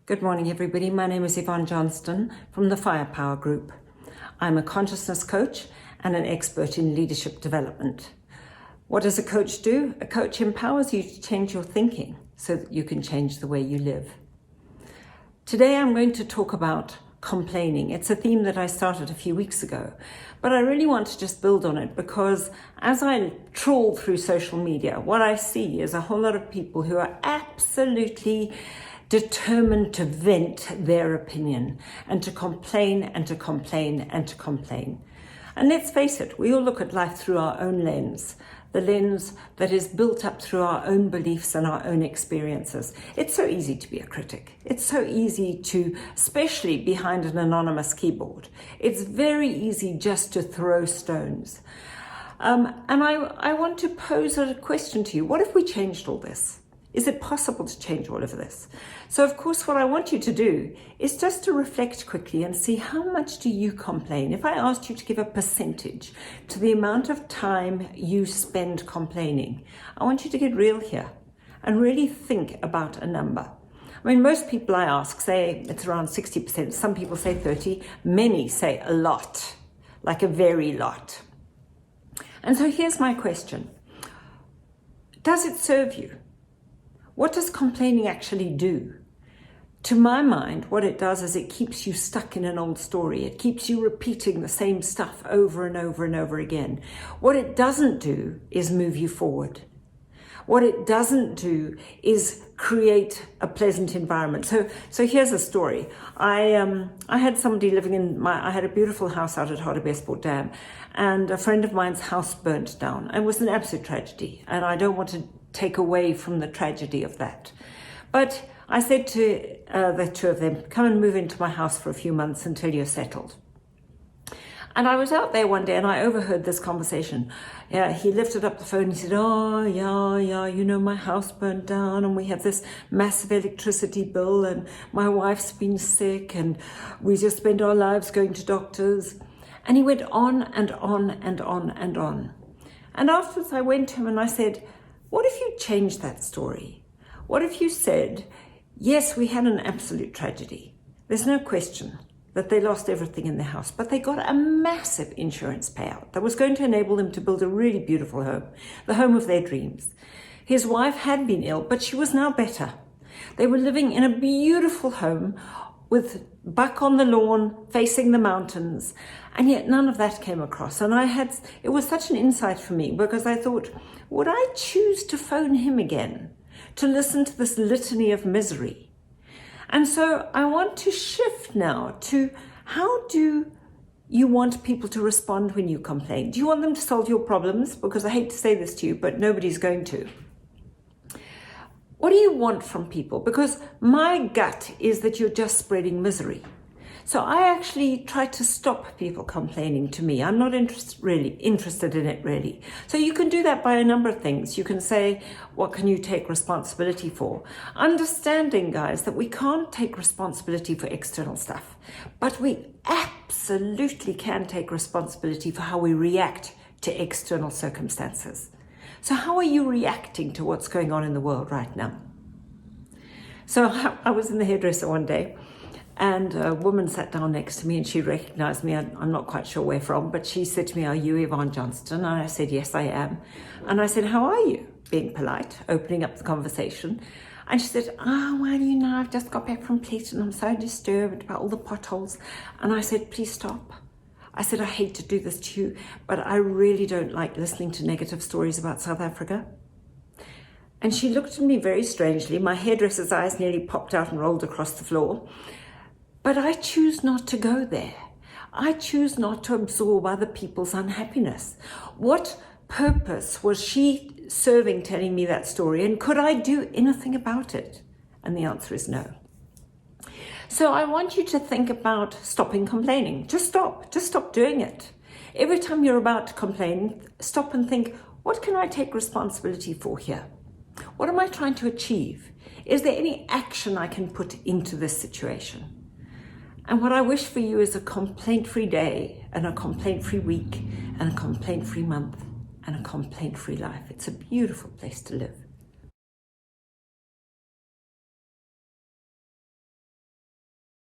Good morning, everybody. My name is Yvonne Johnston from the Firepower Group. I'm a consciousness coach and an expert in leadership development. What does a coach do? A coach empowers you to change your thinking so that you can change the way you live. Today, I'm going to talk about complaining. It's a theme that I started a few weeks ago, but I really want to just build on it because as I trawl through social media, what I see is a whole lot of people who are absolutely determined to vent their opinion and to complain and to complain and to complain. And let's face it, we all look at life through our own lens, the lens that is built up through our own beliefs and our own experiences. It's so easy to be a critic. It's so easy to, especially behind an anonymous keyboard, it's very easy just to throw stones. And I want to pose a question to you. What if we changed all this? Is it possible to change all of this? So, of course, what I want you to do is just to reflect quickly and see how much do you complain. If I asked you to give a percentage to the amount of time you spend complaining, I want you to get real here and really think about a number. I mean, most people I ask say it's around 60%. Some people say 30%. Many say a lot, like a very lot. And so here's my question. Does it serve you? What does complaining actually do? To my mind, what it does is it keeps you stuck in an old story. It keeps you repeating the same stuff over and over and over again. What it doesn't do is move you forward. What it doesn't do is create a pleasant environment. So here's a story. I had somebody living in I had a beautiful house out at Hartbeespoort Dam, and a friend of mine's house burnt down. It was an absolute tragedy, and I don't want to take away from the tragedy of that. But I said to the two of them, come and move into my house for a few months until you're settled. And I was out there one day and I overheard this conversation. Yeah, he lifted up the phone and he said, oh, yeah, you know, my house burned down and we have this massive electricity bill and my wife's been sick and we just spend our lives going to doctors. And he went on and on and on and on. And afterwards I went to him and I said, what if you changed that story? What if you said, yes, we had an absolute tragedy. There's no question that they lost everything in their house, but they got a massive insurance payout that was going to enable them to build a really beautiful home, the home of their dreams. His wife had been ill, but she was now better. They were living in a beautiful home with buck on the lawn, facing the mountains, and yet none of that came across. And it was such an insight for me because I thought, would I choose to phone him again to listen to this litany of misery? And so I want to shift now to how do you want people to respond when you complain? Do you want them to solve your problems? Because I hate to say this to you, but nobody's going to. What do you want from people? Because my gut is that you're just spreading misery. So I actually try to stop people complaining to me. I'm not really interested in it, really. So you can do that by a number of things. You can say, what can you take responsibility for? Understanding, guys, that we can't take responsibility for external stuff, but we absolutely can take responsibility for how we react to external circumstances. So how are you reacting to what's going on in the world right now? So I was in the hairdresser one day, and a woman sat down next to me and she recognized me. I'm not quite sure where from, but she said to me, are you Yvonne Johnston? And I said, yes, I am. And I said, how are you? Being polite, opening up the conversation. And she said, well, you know, I've just got back from Clayton. I'm so disturbed about all the potholes. And I said, please stop. I said, I hate to do this to you, but I really don't like listening to negative stories about South Africa. And she looked at me very strangely. My hairdresser's eyes nearly popped out and rolled across the floor. But I choose not to go there. I choose not to absorb other people's unhappiness. What purpose was she serving telling me that story? And could I do anything about it? And the answer is no. So I want you to think about stopping complaining. Just stop doing it. Every time you're about to complain, stop and think, what can I take responsibility for here? What am I trying to achieve? Is there any action I can put into this situation? And what I wish for you is a complaint-free day and a complaint-free week and a complaint-free month and a complaint-free life. It's a beautiful place to live.